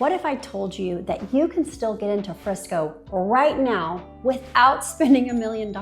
What if I told you that you can still get into Frisco right now without spending $1 million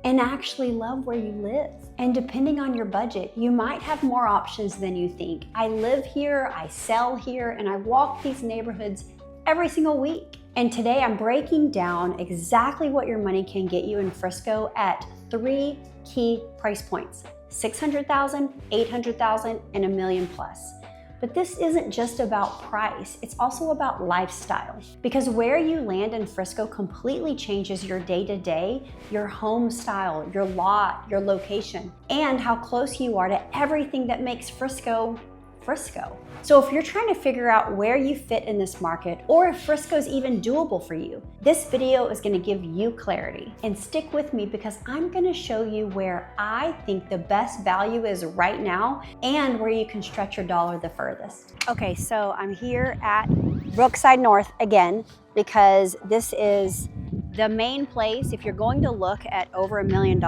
and actually love where you live? And depending on your budget, you might have more options than you think. I live here, I sell here, and I walk these neighborhoods every single week. And today I'm breaking down exactly what your money can get you in Frisco at 3 key price points: $600,000, $800,000, and $1 million plus. But this isn't just about price, it's also about lifestyle. Because where you land in Frisco completely changes your day-to-day, your home style, your lot, your location, and how close you are to everything that makes Frisco, Frisco. So if you're trying to figure out where you fit in this market, or if Frisco's even doable for you, this video is gonna give you clarity. And stick with me because I'm gonna show you where I think the best value is right now and where you can stretch your dollar the furthest. Okay, so I'm here at Brookside North again because this is the main place. If you're going to look at over $1 million,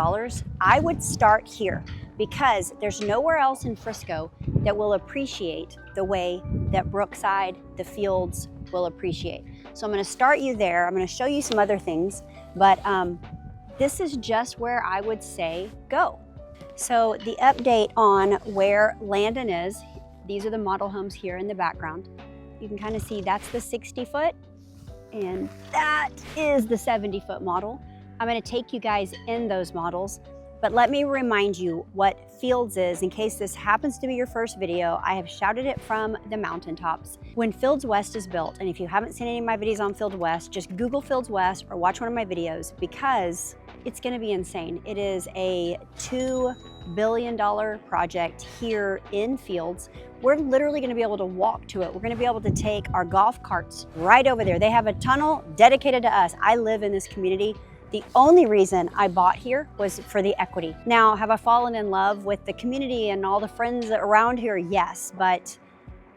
I would start here because there's nowhere else in Frisco that will appreciate the way that Brookside, the Fields will appreciate. So I'm gonna start you there. I'm gonna show you some other things, but this is just where I would say go. So the update on where Landon is, these are the model homes here in the background. You can kind of see that's the 60-foot and that is the 70-foot model. I'm gonna take you guys in those models. But let me remind you what Fields is in case this happens to be your first video. I have shouted it from the mountaintops. When Fields West is built, and if you haven't seen any of my videos on Fields West, just Google Fields West or watch one of my videos because it's gonna be insane. It is a $2 billion project here in Fields. We're literally gonna be able to walk to it. We're gonna be able to take our golf carts right over there. They have a tunnel dedicated to us. I live in this community. The only reason I bought here was for the equity. Now, have I fallen in love with the community and all the friends around here? Yes, but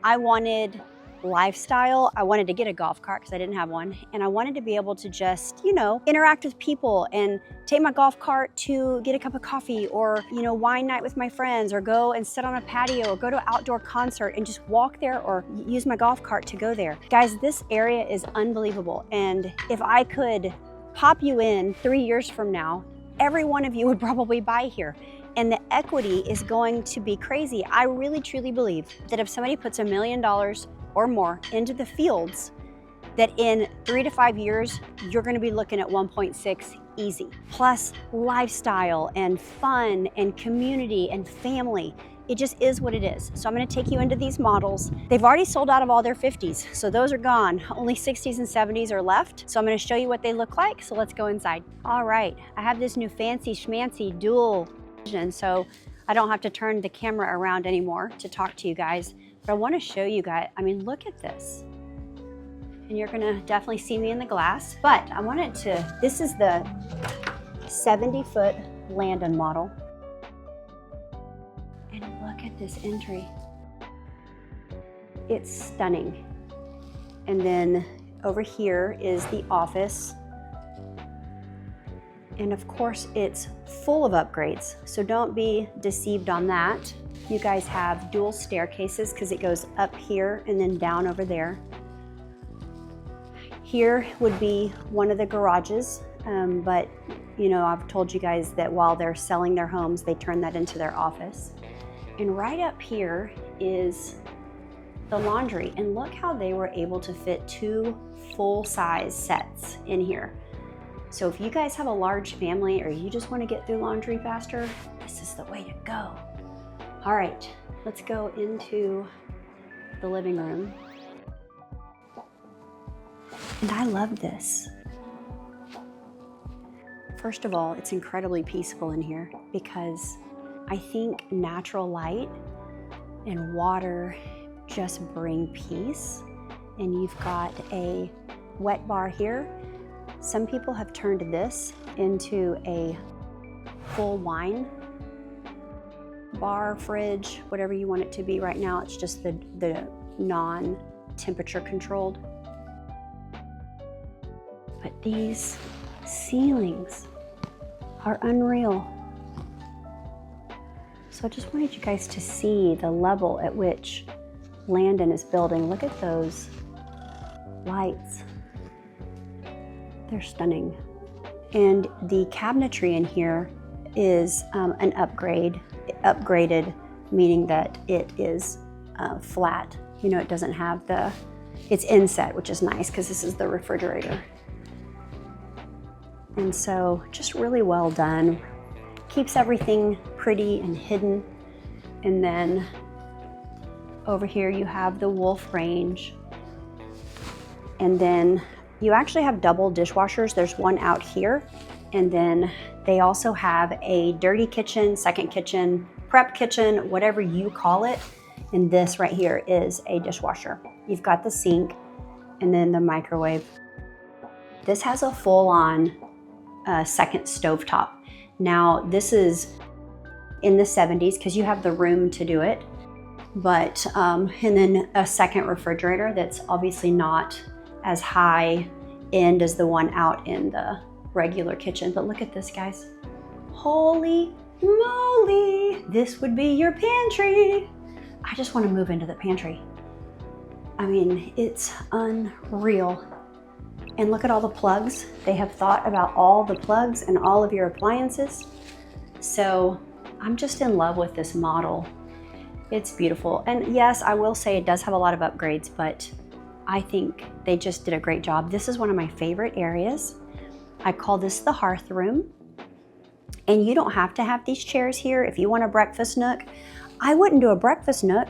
I wanted lifestyle. I wanted to get a golf cart because I didn't have one. And I wanted to be able to just, interact with people and take my golf cart to get a cup of coffee or, wine night with my friends or go and sit on a patio or go to an outdoor concert and just walk there or use my golf cart to go there. Guys, this area is unbelievable. And if I could pop you in 3 years from now, every one of you would probably buy here. And the equity is going to be crazy. I really truly believe that if somebody puts $1 million or more into the Fields, that in 3 to 5 years, you're gonna be looking at 1.6 easy. Plus lifestyle and fun and community and family. It just is what it is. So I'm gonna take you into these models. They've already sold out of all their 50s, so those are gone. Only 60s and 70s are left. So I'm gonna show you what they look like, so let's go inside. All right, I have this new fancy schmancy dual vision, so I don't have to turn the camera around anymore to talk to you guys. But I wanna show you guys, look at this. And you're gonna definitely see me in the glass, but I wanted to, this is the 70-foot Landon model. Look at this entry. It's stunning. And then over here is the office. And of course, it's full of upgrades, so don't be deceived on that. You guys have dual staircases because it goes up here and then down over there. Here would be one of the garages, but I've told you guys that while they're selling their homes, they turn that into their office. And right up here is the laundry. And look how they were able to fit 2 full-size sets in here. So if you guys have a large family or you just want to get through laundry faster, this is the way to go. All right, let's go into the living room. And I love this. First of all, it's incredibly peaceful in here because I think natural light and water just bring peace. And you've got a wet bar here. Some people have turned this into a full wine bar, fridge, whatever you want it to be. Right now, it's just the non-temperature controlled. But these ceilings are unreal. So I just wanted you guys to see the level at which Landon is building. Look at those lights. They're stunning. And the cabinetry in here is an upgraded, meaning that it is flat. You know, it doesn't have it's inset, which is nice because this is the refrigerator. And so just really well done. Keeps everything pretty and hidden. And then over here you have the Wolf range. And then you actually have double dishwashers. There's one out here. And then they also have a dirty kitchen, second kitchen, prep kitchen, whatever you call it. And this right here is a dishwasher. You've got the sink and then the microwave. This has a full-on second stovetop. Now this is in the 70s because you have the room to do it. But, and then a second refrigerator that's obviously not as high end as the one out in the regular kitchen. But look at this, guys. Holy moly, this would be your pantry. I just want to move into the pantry. I mean, it's unreal. And look at all the plugs. They have thought about all the plugs and all of your appliances. So I'm just in love with this model. It's beautiful. And yes, I will say it does have a lot of upgrades, but I think they just did a great job. This is one of my favorite areas. I call this the hearth room. And you don't have to have these chairs here. If you want a breakfast nook, I wouldn't do a breakfast nook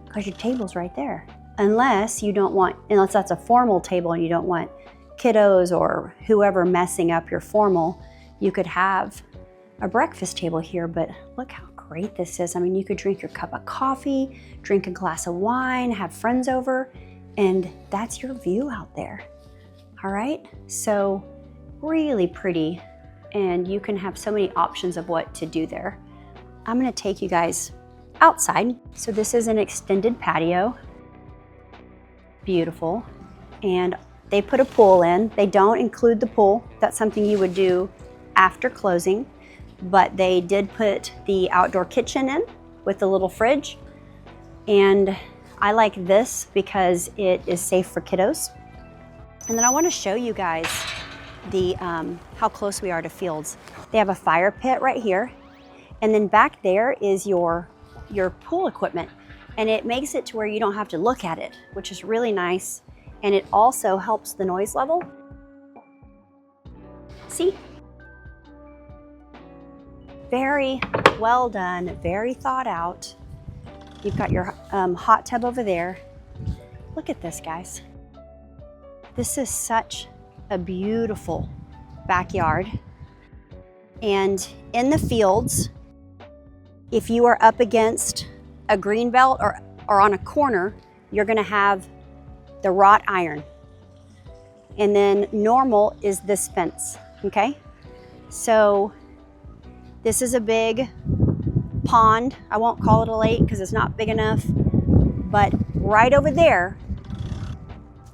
because your table's right there. Unless that's a formal table and you don't want kiddos or whoever messing up your formal, you could have a breakfast table here. But look how great this is. I mean, you could drink your cup of coffee, drink a glass of wine, have friends over, and that's your view out there. All right, so really pretty, and you can have so many options of what to do there. I'm gonna take you guys outside. So this is an extended patio. Beautiful. And they put a pool in. They don't include the pool. That's something you would do after closing, but they did put the outdoor kitchen in with the little fridge. And I like this because it is safe for kiddos. And then I want to show you guys the how close we are to Fields. They have a fire pit right here. And then back there is your pool equipment. And it makes it to where you don't have to look at it, which is really nice. And it also helps the noise level. See? Very well done, very thought out. You've got your hot tub over there. Look at this, guys. This is such a beautiful backyard. And in the Fields, if you are up against a green belt or on a corner, you're gonna have the wrought iron. And then normal is this fence, okay? So this is a big pond. I won't call it a lake because it's not big enough, but right over there,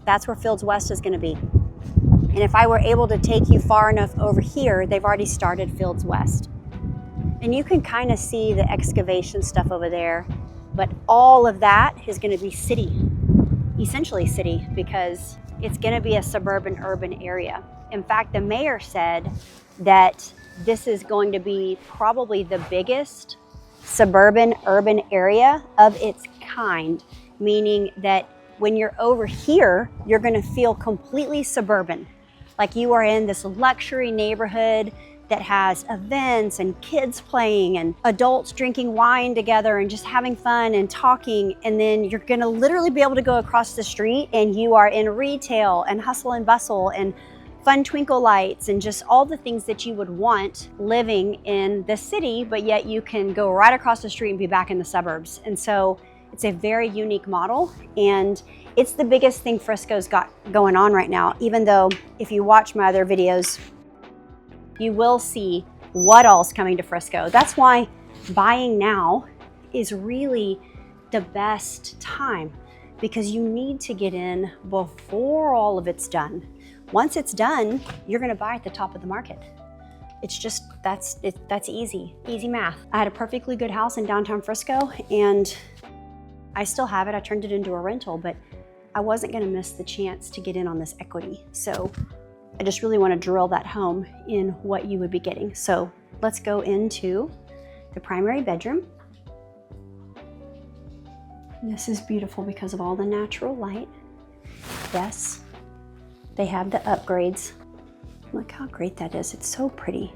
that's where Fields West is gonna be. And if I were able to take you far enough over here, they've already started Fields West. And you can kind of see the excavation stuff over there, but all of that is gonna be city, essentially city, because it's gonna be a suburban urban area. In fact, the mayor said that this is going to be probably the biggest suburban urban area of its kind, meaning that when you're over here, you're gonna feel completely suburban. Like you are in this luxury neighborhood that has events and kids playing and adults drinking wine together and just having fun and talking. And then you're gonna literally be able to go across the street and you are in retail and hustle and bustle and fun twinkle lights and just all the things that you would want living in the city, but yet you can go right across the street and be back in the suburbs. And so it's a very unique model, and it's the biggest thing Frisco's got going on right now, even though if you watch my other videos, you will see what all's coming to Frisco. That's why buying now is really the best time, because you need to get in before all of it's done. Once it's done, you're gonna buy at the top of the market. It's just, that's easy math. I had a perfectly good house in downtown Frisco, and I still have it. I turned it into a rental, but I wasn't gonna miss the chance to get in on this equity. So I just really wanna drill that home in what you would be getting. So let's go into the primary bedroom. This is beautiful because of all the natural light. Yes, they have the upgrades. Look how great that is. It's so pretty.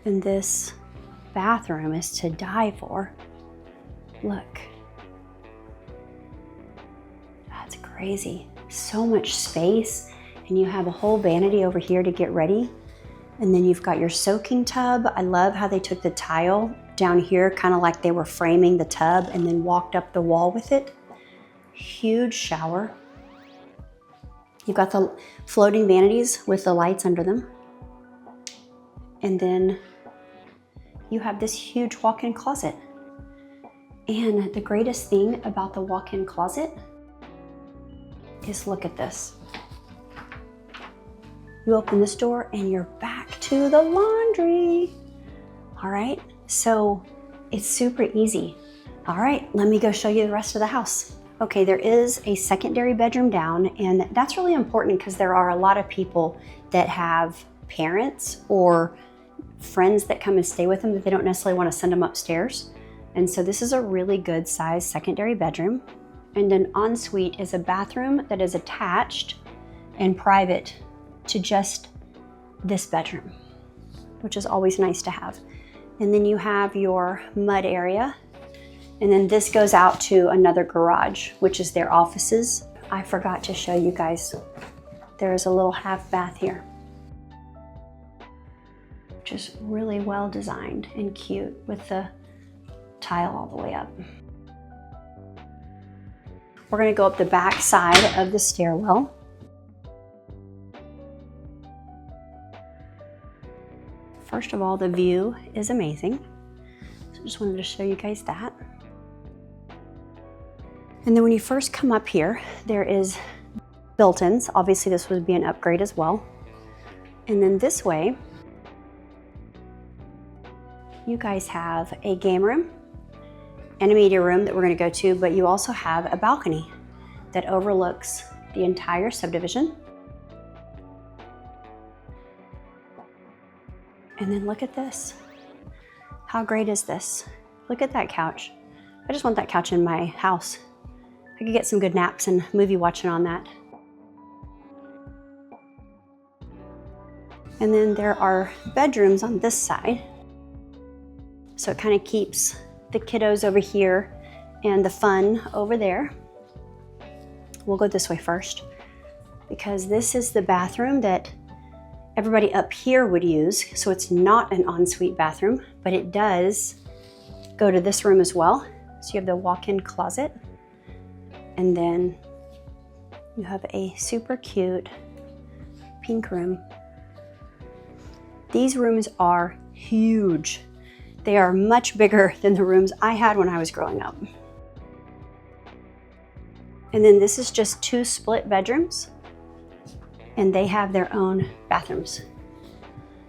And this bathroom is to die for. Look. That's crazy. So much space. And you have a whole vanity over here to get ready. And then you've got your soaking tub. I love how they took the tile down here, kind of like they were framing the tub and then walked up the wall with it. Huge shower. You've got the floating vanities with the lights under them. And then you have this huge walk-in closet. And the greatest thing about the walk-in closet is look at this. You open this door and you're back to the laundry. All right, so it's super easy. All right, let me go show you the rest of the house. Okay, there is a secondary bedroom down, and that's really important because there are a lot of people that have parents or friends that come and stay with them that they don't necessarily want to send them upstairs. And so this is a really good size secondary bedroom. And an ensuite is a bathroom that is attached and private to just this bedroom, which is always nice to have. And then you have your mud area. And then this goes out to another garage, which is their offices. I forgot to show you guys. There is a little half bath here, which is really well designed and cute with the tile all the way up. We're gonna go up the back side of the stairwell. First of all, the view is amazing. So just wanted to show you guys that. And then when you first come up here, there is built-ins. Obviously this would be an upgrade as well. And then this way, you guys have a game room and a media room that we're gonna go to, but you also have a balcony that overlooks the entire subdivision. And then look at this. How great is this? Look at that couch. I just want that couch in my house. I could get some good naps and movie watching on that. And then there are bedrooms on this side. So it kind of keeps the kiddos over here and the fun over there. We'll go this way first because this is the bathroom that everybody up here would use. So it's not an ensuite bathroom, but it does go to this room as well. So you have the walk-in closet. And then you have a super cute pink room. These rooms are huge. They are much bigger than the rooms I had when I was growing up. And then this is just 2 split bedrooms, and they have their own bathrooms.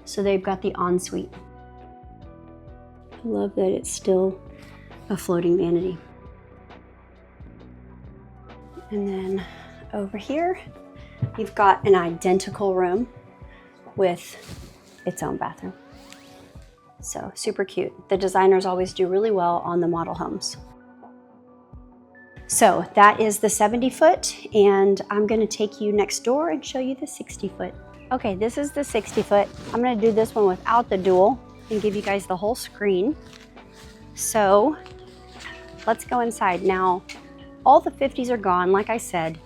So they've got the ensuite. I love that it's still a floating vanity. And then over here, you've got an identical room with its own bathroom. So super cute. The designers always do really well on the model homes. So that is the 70-foot, and I'm gonna take you next door and show you the 60-foot. Okay, this is the 60-foot. I'm gonna do this one without the dual and give you guys the whole screen. So let's go inside. Now, all the 50s are gone, like I said.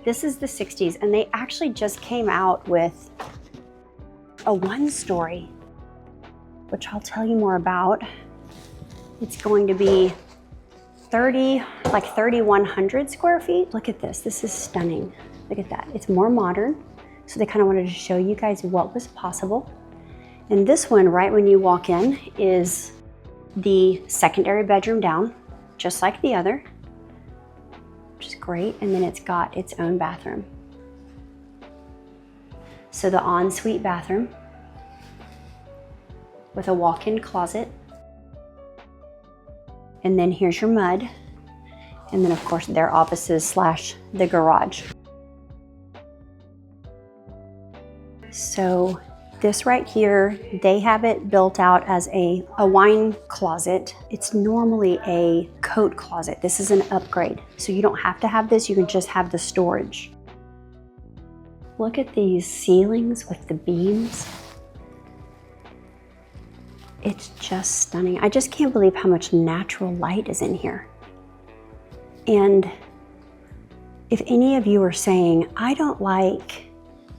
This is the 60s, and they actually just came out with a 1-story, which I'll tell you more about. It's going to be 3,100 square feet. Look at this, this is stunning. Look at that, it's more modern. So they kind of wanted to show you guys what was possible. And this one, right when you walk in, is the secondary bedroom down, just like the other, which is great. And then it's got its own bathroom. So the ensuite bathroom with a walk-in closet. And then here's your mud. And then of course their offices slash the garage. So this right here, they have it built out as a wine closet. It's normally a coat closet. This is an upgrade. So you don't have to have this, you can just have the storage. Look at these ceilings with the beams. It's just stunning. I just can't believe how much natural light is in here. And if any of you are saying, I don't like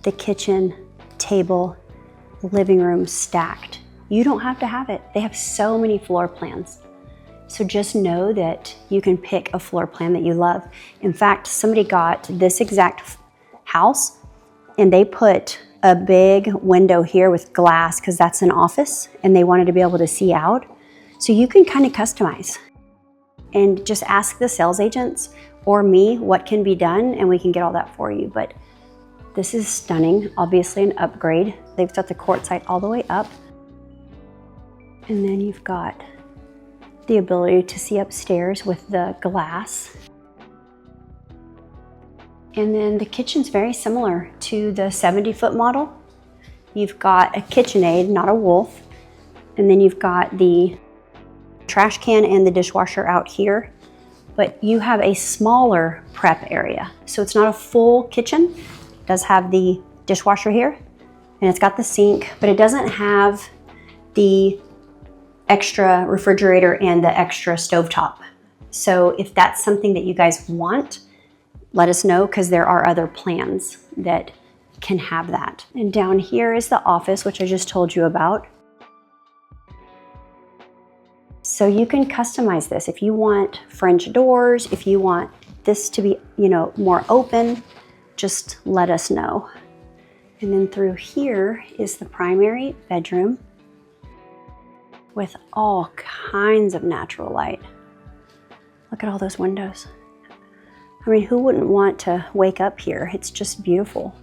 the kitchen, table, living room stacked, you don't have to have it. They have so many floor plans. So just know that you can pick a floor plan that you love. In fact, somebody got this exact house and they put a big window here with glass because that's an office and they wanted to be able to see out. So you can kind of customize and just ask the sales agents or me what can be done and we can get all that for you. But this is stunning, obviously an upgrade. They've got the quartzite all the way up. And then you've got the ability to see upstairs with the glass. And then the kitchen's very similar to the 70-foot model. You've got a KitchenAid, not a wolf. And then you've got the trash can and the dishwasher out here. But you have a smaller prep area. So it's not a full kitchen. It does have the dishwasher here and it's got the sink, but it doesn't have the extra refrigerator and the extra stovetop. So if that's something that you guys want, let us know because there are other plans that can have that. And down here is the office, which I just told you about. So you can customize this. If you want French doors, if you want this to be, more open, just let us know. And then through here is the primary bedroom with all kinds of natural light. Look at all those windows. I mean, who wouldn't want to wake up here? It's just beautiful.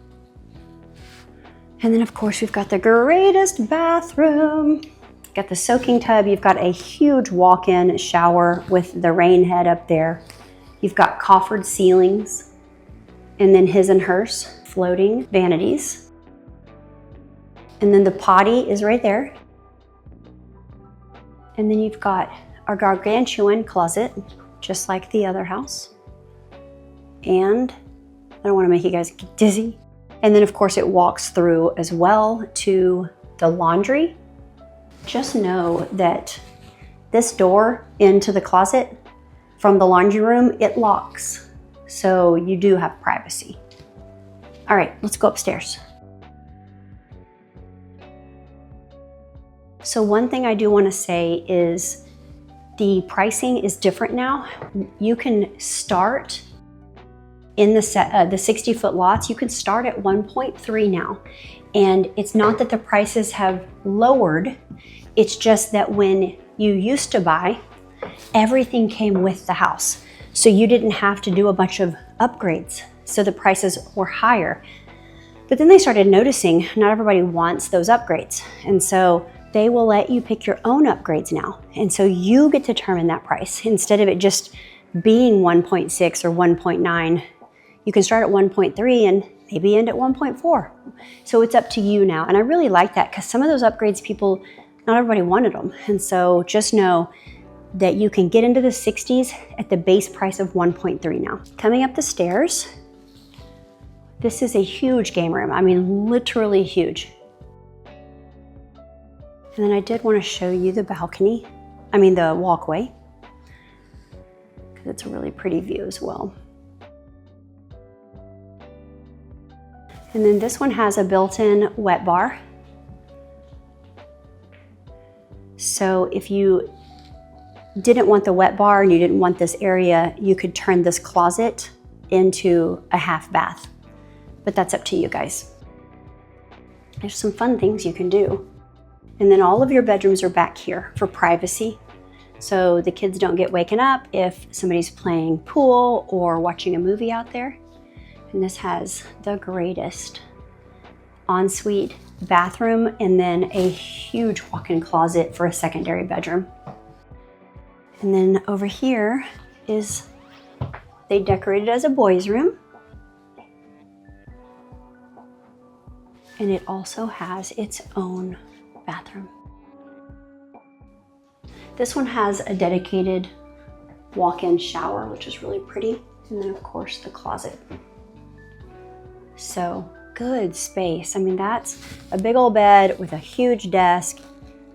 And then of course we've got the greatest bathroom. Got the soaking tub. You've got a huge walk-in shower with the rain head up there. You've got coffered ceilings and then his and hers floating vanities. And then the potty is right there. And then you've got our gargantuan closet, just like the other house. And I don't want to make you guys get dizzy. And then of course it walks through as well to the laundry. Just know that this door into the closet from the laundry room, it locks. So you do have privacy. All right, let's go upstairs. So one thing I do want to say is the pricing is different now. You can start in the 60-foot lots, you can start at 1.3 now. And it's not that the prices have lowered, it's just that when you used to buy, everything came with the house. So you didn't have to do a bunch of upgrades. So the prices were higher. But then they started noticing not everybody wants those upgrades. And so they will let you pick your own upgrades now. And so you get to determine that price instead of it just being 1.6 or 1.9. You can start at 1.3 and maybe end at 1.4. So it's up to you now. And I really like that because some of those upgrades not everybody wanted them. And so just know that you can get into the 60s at the base price of 1.3 now. Coming up the stairs, this is a huge game room. I mean, literally huge. And then I did want to show you the the walkway, because it's a really pretty view as well. And then this one has a built-in wet bar. So if you didn't want the wet bar and you didn't want this area, you could turn this closet into a half bath. But that's up to you guys. There's some fun things you can do. And then all of your bedrooms are back here for privacy. So the kids don't get waken up if somebody's playing pool or watching a movie out there. And this has the greatest ensuite bathroom and then a huge walk-in closet for a secondary bedroom. And then over here is They decorated it as a boys' room. And it also has its own bathroom. This one has a dedicated walk-in shower, which is really pretty. And then of course the closet. So good space. I mean, that's a big old bed with a huge desk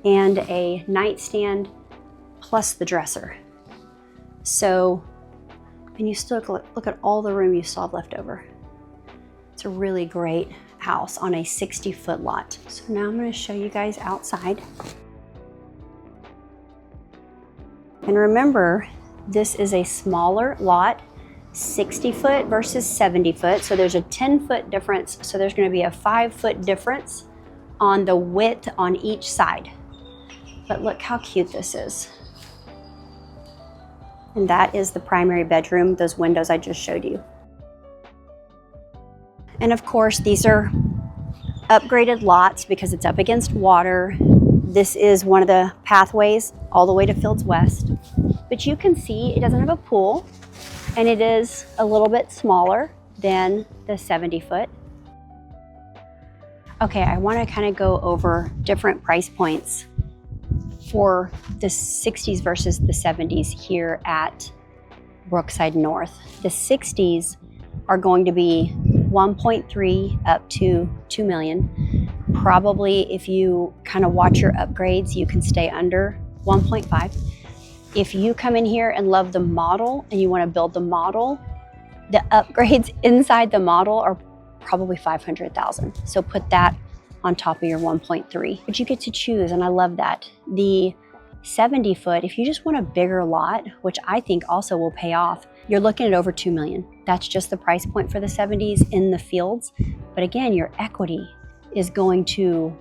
and a nightstand plus the dresser. So, and you still look at all the room you still have left over. It's a really great house on a 60-foot lot. So now I'm going to show you guys outside. And remember, this is a smaller lot, 60 foot versus 70 foot. So there's a 10-foot difference. So there's going to be a 5-foot difference on the width on each side. But look how cute this is. And that is the primary bedroom, those windows I just showed you. And of course, these are upgraded lots because it's up against water. This is one of the pathways all the way to Fields West. But you can see it doesn't have a pool, and it is a little bit smaller than the 70-foot. Okay, I want to kind of go over different price points for the 60s versus the 70s here at Brookside North. The 60s are going to be 1.3 up to 2 million. Probably if you kind of watch your upgrades, you can stay under 1.5. If you come in here and love the model and you want to build the model, the upgrades inside the model are probably 500,000. So put that on top of your 1.3, but you get to choose, and I love that. The 70-foot, if you just want a bigger lot, which I think also will pay off, you're looking at over 2 million. That's just the price point for the 70s in the fields. But again, your equity is going to,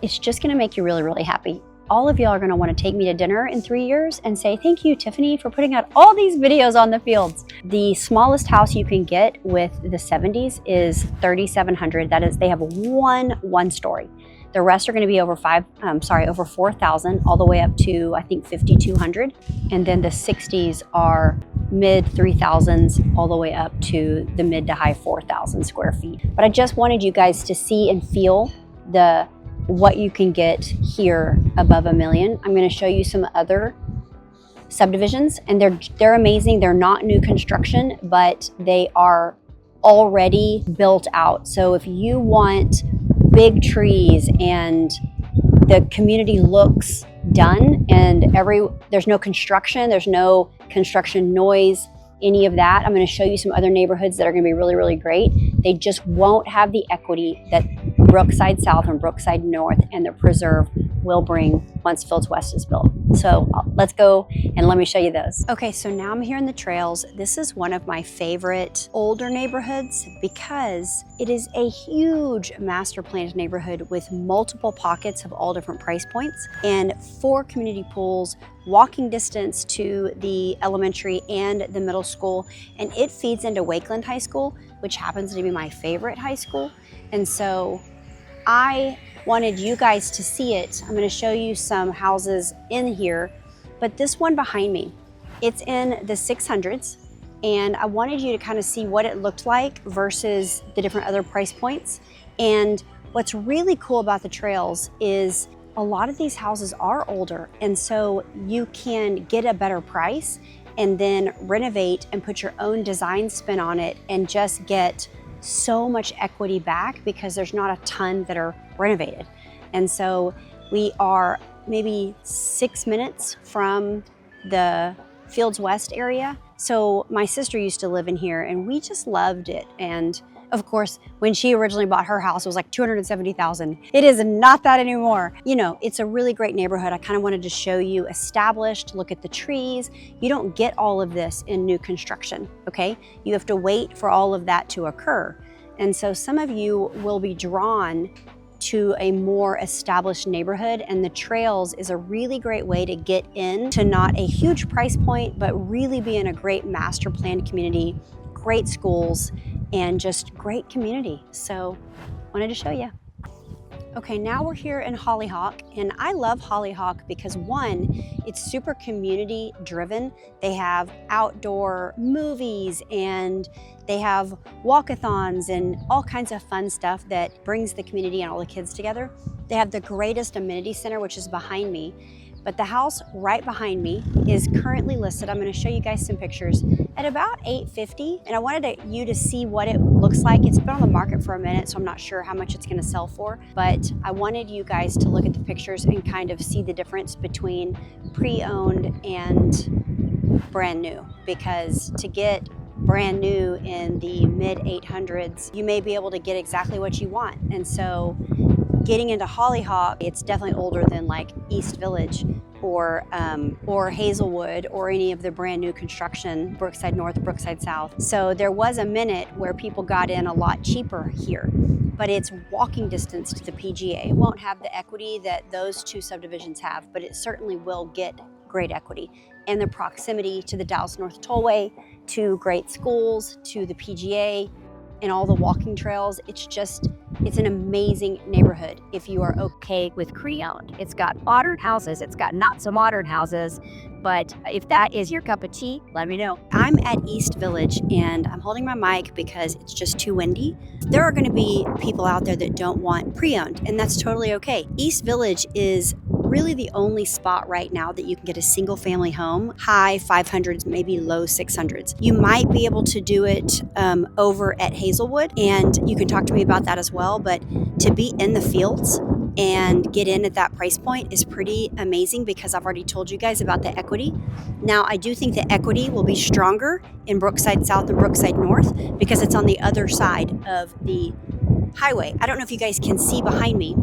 it's just gonna make you really, really happy. All of y'all are gonna wanna take me to dinner in 3 years and say, thank you, Tiffany, for putting out all these videos on the fields. The smallest house you can get with the 70s is 3,700. That is, they have one story. The rest are gonna be over 4,000, all the way up to, I think, 5,200. And then the 60s are mid 3,000s all the way up to the mid to high 4,000 square feet. But I just wanted you guys to see and feel what you can get here above $1 million. I'm going to show you some other subdivisions, and they're amazing. They're not new construction, but they are already built out. So if you want big trees and the community looks done and there's no construction noise, any of that, I'm going to show you some other neighborhoods that are going to be really, really great. They just won't have the equity that Brookside South and Brookside North and the Preserve will bring once Fields West is built. So let's go and let me show you those. Okay, so now I'm here in the Trails. This is one of my favorite older neighborhoods because it is a huge master planned neighborhood with multiple pockets of all different price points and 4 community pools, walking distance to the elementary and the middle school, and it feeds into Wakeland High School, which happens to be my favorite high school. And so I wanted you guys to see it. I'm going to show you some houses in here, but this one behind me, it's in the 600s, and I wanted you to kind of see what it looked like versus the different other price points. And what's really cool about the Trails is a lot of these houses are older, and so you can get a better price and then renovate and put your own design spin on it and just get so much equity back because there's not a ton that are renovated. And so we are maybe 6 minutes from the Fields West area. So my sister used to live in here and we just loved it. And of course, when she originally bought her house, it was like $270,000. It is not that anymore. You know, it's a really great neighborhood. I kind of wanted to show you established, look at the trees. You don't get all of this in new construction, okay? You have to wait for all of that to occur. And so some of you will be drawn to a more established neighborhood, and the Trails is a really great way to get in to not a huge price point, but really be in a great master planned community, great schools, and just great community. So wanted to show you. Okay, now we're here in Hollyhock, and I love Hollyhock because one, it's super community driven. They have outdoor movies and they have walkathons and all kinds of fun stuff that brings the community and all the kids together. They have the greatest amenity center, which is behind me. But the house right behind me is currently listed. I'm gonna show you guys some pictures at about $850. And I wanted you to see what it looks like. It's been on the market for a minute, so I'm not sure how much it's gonna sell for. But I wanted you guys to look at the pictures and kind of see the difference between pre-owned and brand new. Because to get brand new in the mid 800s, you may be able to get exactly what you want. And so getting into Hollyhock, it's definitely older than like East Village or Hazelwood or any of the brand new construction, Brookside North, Brookside South. So there was a minute where people got in a lot cheaper here, but it's walking distance to the PGA. It won't have the equity that those two subdivisions have, but it certainly will get great equity. And the proximity to the Dallas North Tollway, to great schools, to the PGA, and all the walking trails. It's an amazing neighborhood if you are okay with pre-owned. It's got modern houses, it's got not so modern houses, but if that is your cup of tea, let me know. I'm at East Village and I'm holding my mic because it's just too windy. There are going to be people out there that don't want pre-owned, and that's totally okay. East Village is really the only spot right now that you can get a single family home, high 500s, maybe low 600s. You might be able to do it over at Hazelwood, and you can talk to me about that as well, but to be in the Fields and get in at that price point is pretty amazing because I've already told you guys about the equity. Now, I do think the equity will be stronger in Brookside South and Brookside North because it's on the other side of the highway. I don't know if you guys can see behind me,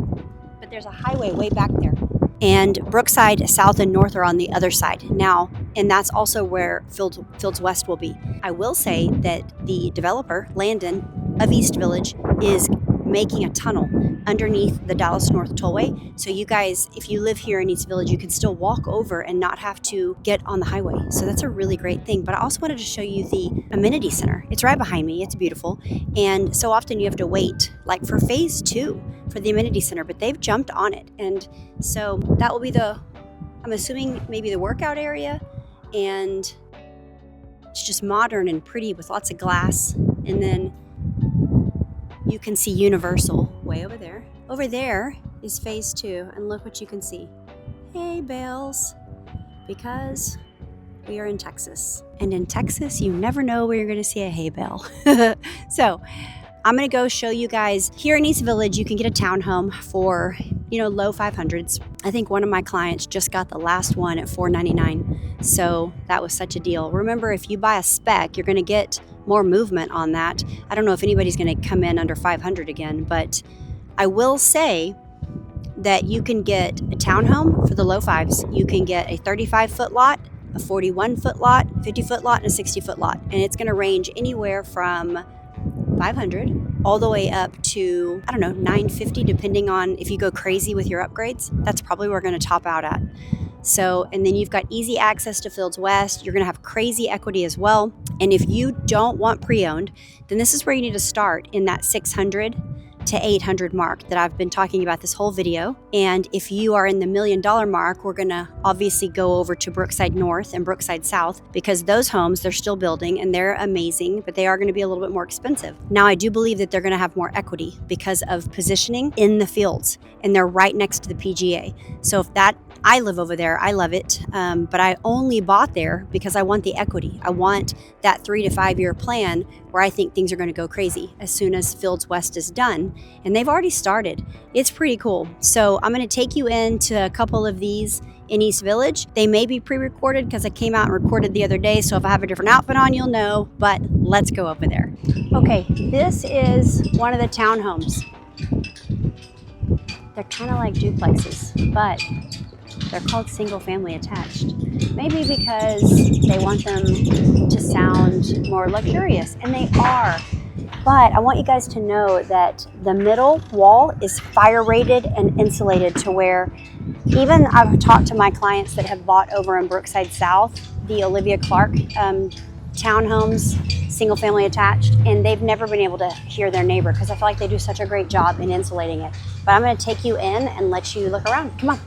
but there's a highway way back there. And Brookside South and North are on the other side now, and that's also where Fields West will be. I will say that the developer, Landon of East Village, is making a tunnel underneath the Dallas North Tollway. So you guys, if you live here in East Village, you can still walk over and not have to get on the highway. So that's a really great thing. But I also wanted to show you the amenity center. It's right behind me. It's beautiful. And so often you have to wait, like for phase 2 for the amenity center, but they've jumped on it. And so that will be I'm assuming maybe the workout area, and it's just modern and pretty with lots of glass. And then you can see Universal way over there. Over there is phase 2, and look what you can see. Hay bales, because we are in Texas. And in Texas, you never know where you're gonna see a hay bale. So I'm gonna go show you guys. Here in East Village, you can get a townhome for, low 500s. I think one of my clients just got the last one at $499. So that was such a deal. Remember, if you buy a spec, you're gonna get more movement on that. I don't know if anybody's gonna come in under 500 again, but I will say that you can get a townhome for the low 5s. You can get a 35-foot lot, a 41-foot lot, 50-foot lot, and a 60-foot lot. And it's gonna range anywhere from 500 all the way up to, I don't know, 950, depending on if you go crazy with your upgrades. That's probably where we're gonna top out at. So, and then you've got easy access to Fields West. You're gonna have crazy equity as well. And if you don't want pre-owned, then this is where you need to start, in that 600 to 800 mark that I've been talking about this whole video. And if you are in the $1 million mark, we're gonna obviously go over to Brookside North and Brookside South, because those homes, they're still building and they're amazing, but they are gonna be a little bit more expensive. Now, I do believe that they're gonna have more equity because of positioning in the fields, and they're right next to the PGA. So I live over there, I love it, but I only bought there because I want the equity. I want that 3 to 5 year plan where I think things are gonna go crazy as soon as Fields West is done. And they've already started. It's pretty cool. So I'm gonna take you into a couple of these in East Village. They may be pre-recorded because I came out and recorded the other day, so if I have a different outfit on, you'll know, but let's go over there. Okay, this is one of the townhomes. They're kind of like duplexes, but they're called single family attached. Maybe because they want them to sound more luxurious, and they are. But I want you guys to know that the middle wall is fire rated and insulated to where, even I've talked to my clients that have bought over in Brookside South, the Olivia Clark townhomes, single family attached, and they've never been able to hear their neighbor because I feel like they do such a great job in insulating it. But I'm gonna take you in and let you look around. Come on.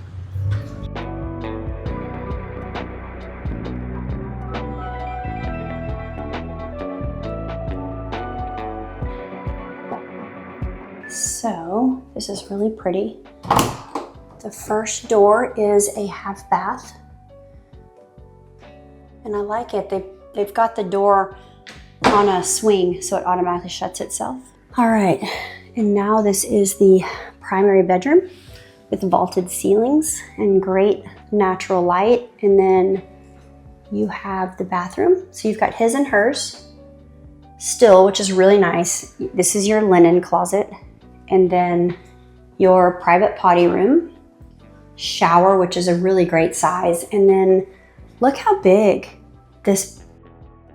So this is really pretty. The first door is a half bath. And I like it. They've got the door on a swing so it automatically shuts itself. All right, and now this is the primary bedroom with vaulted ceilings and great natural light. And then you have the bathroom. So you've got his and hers still, which is really nice. This is your linen closet. And then your private potty room, shower, which is a really great size. And then look how big this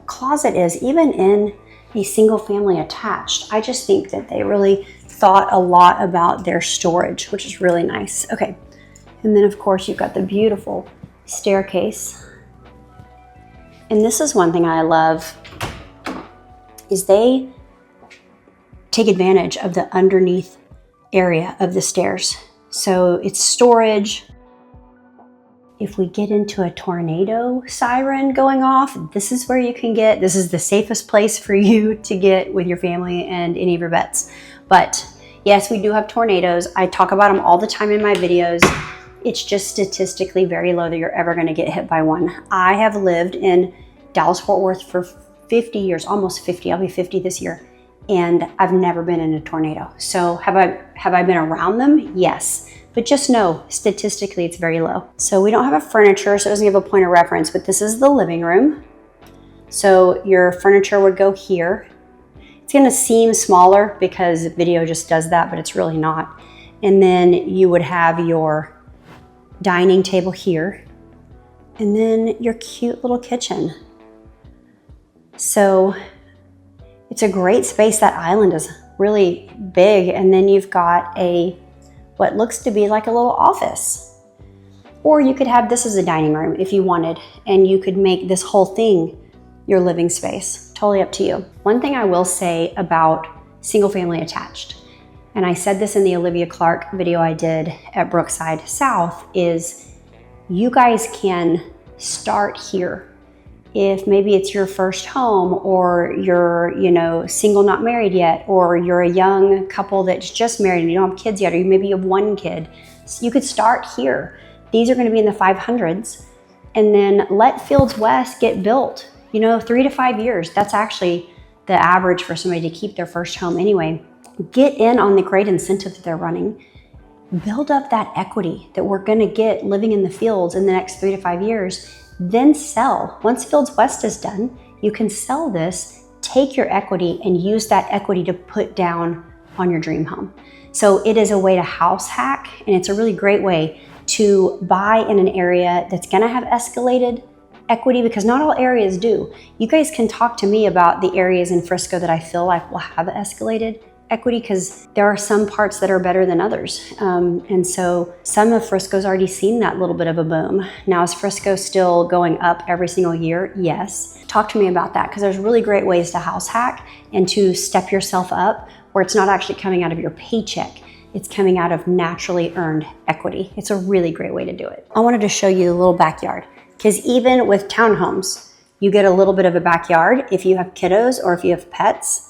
closet is, even in a single family attached. I just think that they really thought a lot about their storage, which is really nice. Okay, and then of course you've got the beautiful staircase. And this is one thing I love, is they take advantage of the underneath area of the stairs. So it's storage. If we get into a tornado siren going off, this is where you can get, this is the safest place for you to get with your family and any of your pets. But yes, we do have tornadoes. I talk about them all the time in my videos. It's just statistically very low that you're ever gonna get hit by one. I have lived in Dallas-Fort Worth for 50 years, almost 50, I'll be 50 this year. And I've never been in a tornado. So have I been around them? Yes. But just know, statistically, it's very low. So we don't have a furniture, so it doesn't give a point of reference, but this is the living room. So your furniture would go here. It's gonna seem smaller because video just does that, but it's really not. And then you would have your dining table here, and then your cute little kitchen. So it's a great space. That island is really big. And then you've got what looks to be like a little office. Or you could have this as a dining room if you wanted, and you could make this whole thing your living space. Totally up to you. One thing I will say about single family attached, and I said this in the Olivia Clark video I did at Brookside South, is you guys can start here. If maybe it's your first home, or you're, single, not married yet, or you're a young couple that's just married and you don't have kids yet, or maybe you have one kid, so you could start here. These are going to be in the 500s, and then let Fields West get built. 3 to 5 years. That's actually the average for somebody to keep their first home anyway. Get in on the great incentive that they're running. Build up that equity that we're going to get living in the fields in the next 3 to 5 years. Then sell. Once Fields West is done, you can sell this, take your equity, and use that equity to put down on your dream home. So it is a way to house hack, and it's a really great way to buy in an area that's gonna have escalated equity, because not all areas do. You guys can talk to me about the areas in Frisco that I feel like will have escalated equity, because there are some parts that are better than others. And so some of Frisco's already seen that little bit of a boom. Now, is Frisco still going up every single year? Yes. Talk to me about that, because there's really great ways to house hack and to step yourself up where it's not actually coming out of your paycheck. It's coming out of naturally earned equity. It's a really great way to do it. I wanted to show you the little backyard, because even with townhomes, you get a little bit of a backyard if you have kiddos or if you have pets.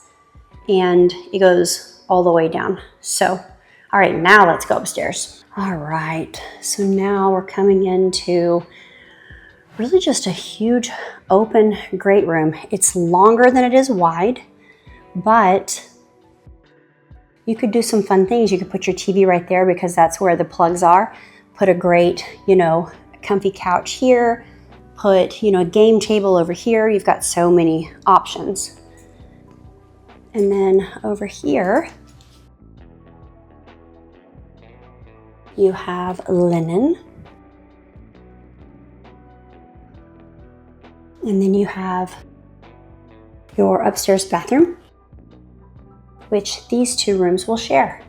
And it goes all the way down. So, all right, now let's go upstairs. All right, so now we're coming into really just a huge open great room. It's longer than it is wide, but you could do some fun things. You could put your TV right there because that's where the plugs are. Put a great, comfy couch here. Put, a game table over here. You've got so many options. And then over here, you have linen. And then you have your upstairs bathroom, which these two rooms will share.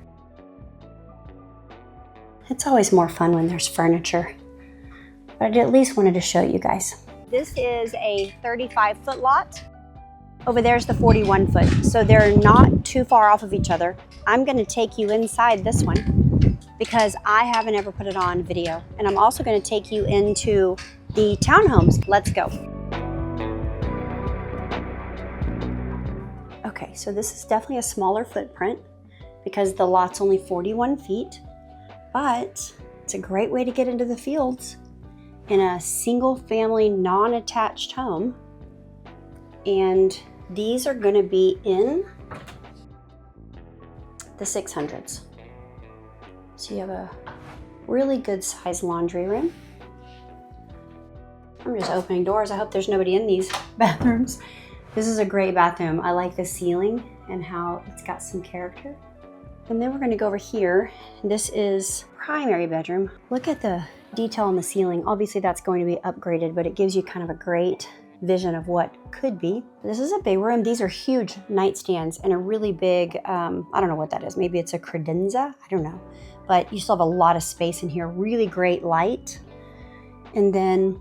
It's always more fun when there's furniture, but I at least wanted to show you guys. This is a 35-foot lot. Over there's the 41-foot. So they're not too far off of each other. I'm gonna take you inside this one because I haven't ever put it on video. And I'm also gonna take you into the townhomes. Let's go. Okay, so this is definitely a smaller footprint because the lot's only 41 feet, but it's a great way to get into the fields in a single family, non-attached home. And these are gonna be in the 600s. So you have a really good size laundry room. I'm just opening doors. I hope there's nobody in these bathrooms. This is a great bathroom. I like the ceiling and how it's got some character. And then we're gonna go over here. This is primary bedroom. Look at the detail on the ceiling. Obviously that's going to be upgraded, but it gives you kind of a great vision of what could be. This is a big room. These are huge nightstands and a really big, I don't know what that is. Maybe it's a credenza, I don't know. But you still have a lot of space in here. Really great light. And then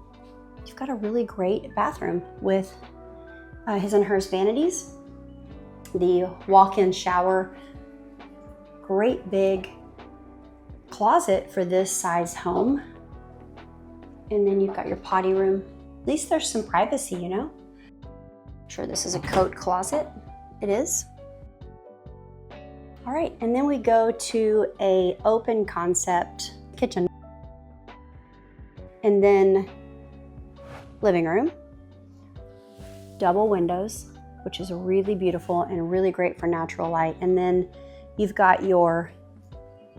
you've got a really great bathroom with his and hers vanities, the walk-in shower, great big closet for this size home. And then you've got your potty room. At least there's some privacy, you know? I'm sure this is a coat closet. It is. All right, and then we go to a open concept kitchen. And then living room, double windows, which is really beautiful and really great for natural light. And then you've got your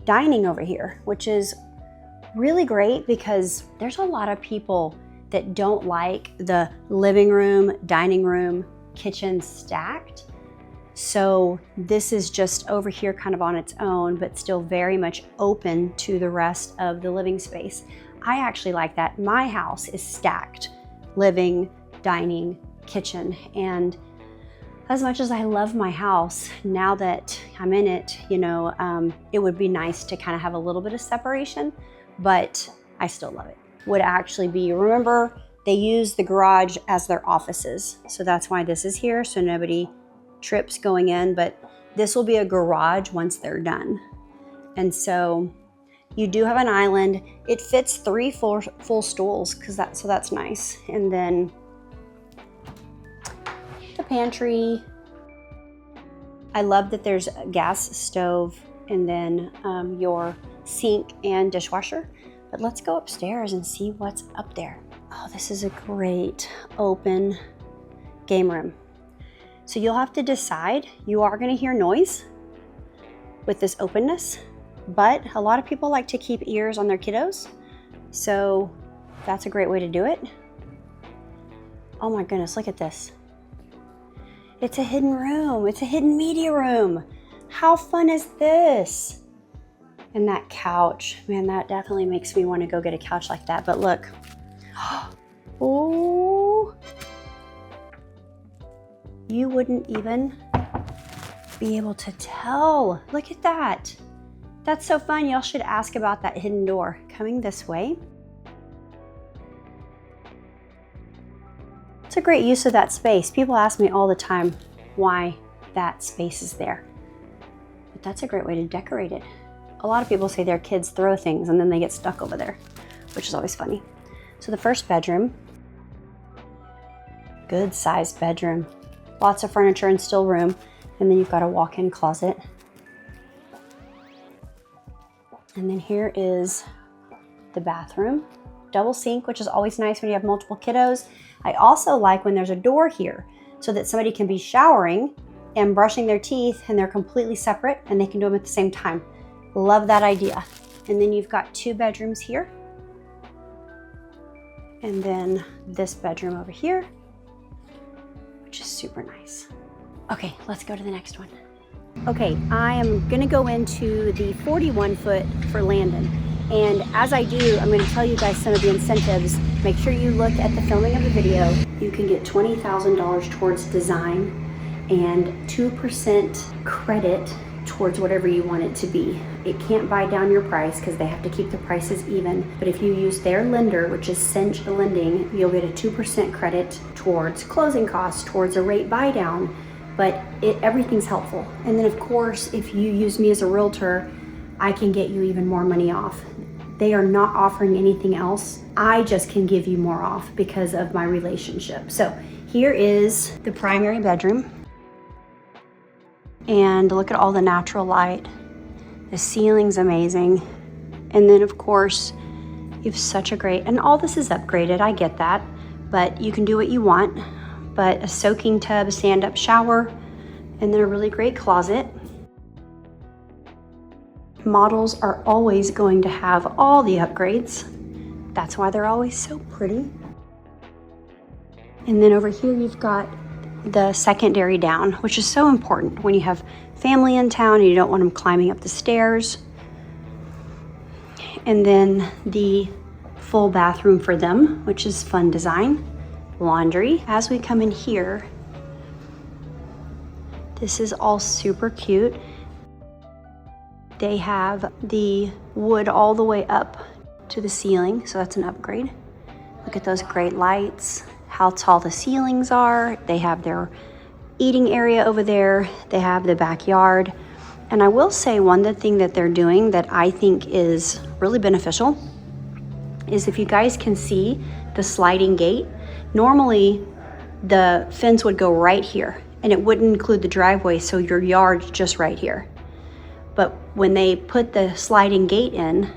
dining over here, which is really great because there's a lot of people that don't like the living room, dining room, kitchen stacked. So this is just over here kind of on its own, but still very much open to the rest of the living space. I actually like that. My house is stacked, living, dining, kitchen. And as much as I love my house, now that I'm in it, you know, it would be nice to kind of have a little bit of separation, but I still love it. Would actually be, remember, they use the garage as their offices. So that's why this is here, so nobody trips going in, but this will be a garage once they're done. And so you do have an island. It fits 3 full stools, so that's nice. And then the pantry. I love that there's a gas stove and then your sink and dishwasher. But let's go upstairs and see what's up there. Oh, this is a great open game room. So you'll have to decide. You are going to hear noise with this openness, but a lot of people like to keep ears on their kiddos. So that's a great way to do it. Oh my goodness, look at this. It's a hidden room. It's a hidden media room. How fun is this? And that couch, man, that definitely makes me want to go get a couch like that. But look, oh, you wouldn't even be able to tell. Look at that. That's so fun. Y'all should ask about that hidden door coming this way. It's a great use of that space. People ask me all the time why that space is there. But that's a great way to decorate it. A lot of people say their kids throw things and then they get stuck over there, which is always funny. So the first bedroom, good sized bedroom, lots of furniture and still room. And then you've got a walk-in closet. And then here is the bathroom, double sink, which is always nice when you have multiple kiddos. I also like when there's a door here so that somebody can be showering and brushing their teeth and they're completely separate and they can do them at the same time. Love that idea. And then you've got 2 bedrooms here. And then this bedroom over here, which is super nice. Okay, let's go to the next one. Okay, I am gonna go into the 41-foot for Landon. And as I do, I'm gonna tell you guys some of the incentives. Make sure you look at the filming of the video. You can get $20,000 towards design and 2% credit towards whatever you want it to be. It can't buy down your price because they have to keep the prices even. But if you use their lender, which is Cinch Lending, you'll get a 2% credit towards closing costs, towards a rate buy down. But everything's helpful. And then of course, if you use me as a realtor, I can get you even more money off. They are not offering anything else. I just can give you more off because of my relationship. So here is the primary bedroom. And look at all the natural light. The ceiling's amazing. And then of course, you have such a great, and all this is upgraded, I get that, but you can do what you want. But a soaking tub, stand-up shower, and then a really great closet. Models are always going to have all the upgrades. That's why they're always so pretty. And then over here you've got the secondary down, which is so important when you have family in town and you don't want them climbing up the stairs. And then the full bathroom for them, which is fun design. Laundry. As we come in here, this is all super cute. They have the wood all the way up to the ceiling, so that's an upgrade. Look at those great lights, how tall the ceilings are. They have their eating area over there. They have the backyard. And I will say one thing that they're doing that I think is really beneficial is if you guys can see the sliding gate, normally the fence would go right here and it wouldn't include the driveway, so your yard's just right here. But when they put the sliding gate in,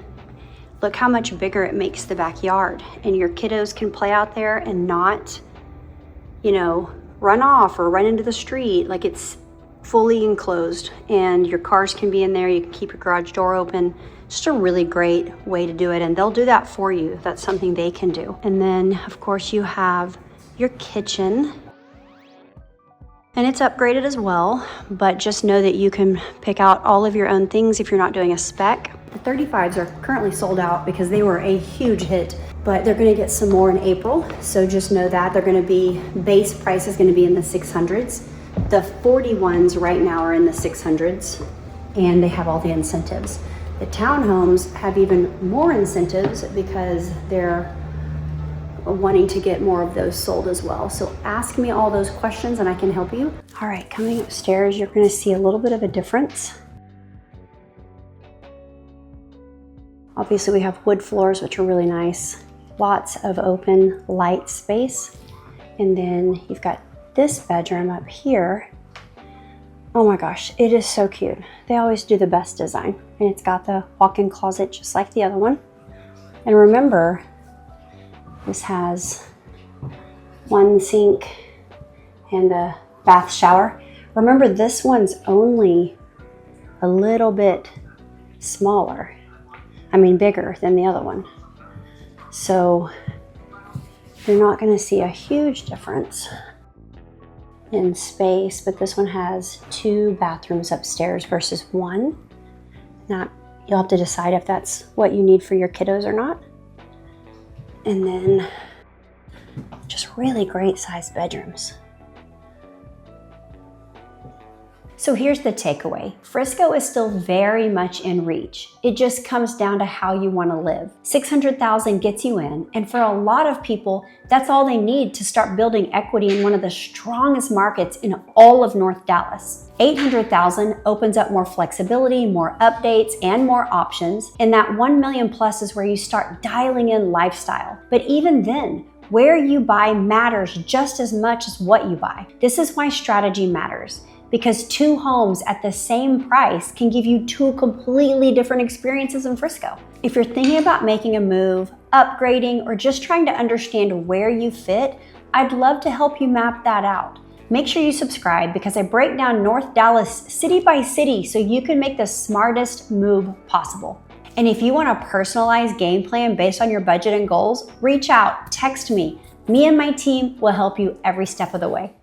look how much bigger it makes the backyard, and your kiddos can play out there and not, run off or run into the street. Like, it's fully enclosed and your cars can be in there. You can keep your garage door open. Just a really great way to do it, and they'll do that for you. That's something they can do. And then of course you have your kitchen, and it's upgraded as well, but just know that you can pick out all of your own things if you're not doing a spec. The 35s are currently sold out because they were a huge hit, but they're gonna get some more in April. So just know that they're gonna be, base price is gonna be in the 600s. The 41s right now are in the 600s, and they have all the incentives. The townhomes have even more incentives because they're wanting to get more of those sold as well. So ask me all those questions and I can help you. All right, coming upstairs, you're gonna see a little bit of a difference. Obviously we have wood floors, which are really nice. Lots of open light space. And then you've got this bedroom up here. Oh my gosh, it is so cute. They always do the best design. And it's got the walk-in closet just like the other one. And remember, this has one sink and a bath shower. Remember, this one's only a little bit smaller. Bigger than the other one. So you're not gonna see a huge difference in space, but this one has 2 bathrooms upstairs versus 1. Now, you'll have to decide if that's what you need for your kiddos or not. And then just really great sized bedrooms. So here's the takeaway. Frisco is still very much in reach. It just comes down to how you want to live. 600,000 gets you in, and for a lot of people, that's all they need to start building equity in one of the strongest markets in all of North Dallas. 800,000 opens up more flexibility, more updates, and more options, and that 1 million plus is where you start dialing in lifestyle. But even then, where you buy matters just as much as what you buy. This is why strategy matters, because 2 homes at the same price can give you 2 completely different experiences in Frisco. If you're thinking about making a move, upgrading, or just trying to understand where you fit, I'd love to help you map that out. Make sure you subscribe because I break down North Dallas city by city so you can make the smartest move possible. And if you want a personalized game plan based on your budget and goals, reach out, text me. Me and my team will help you every step of the way.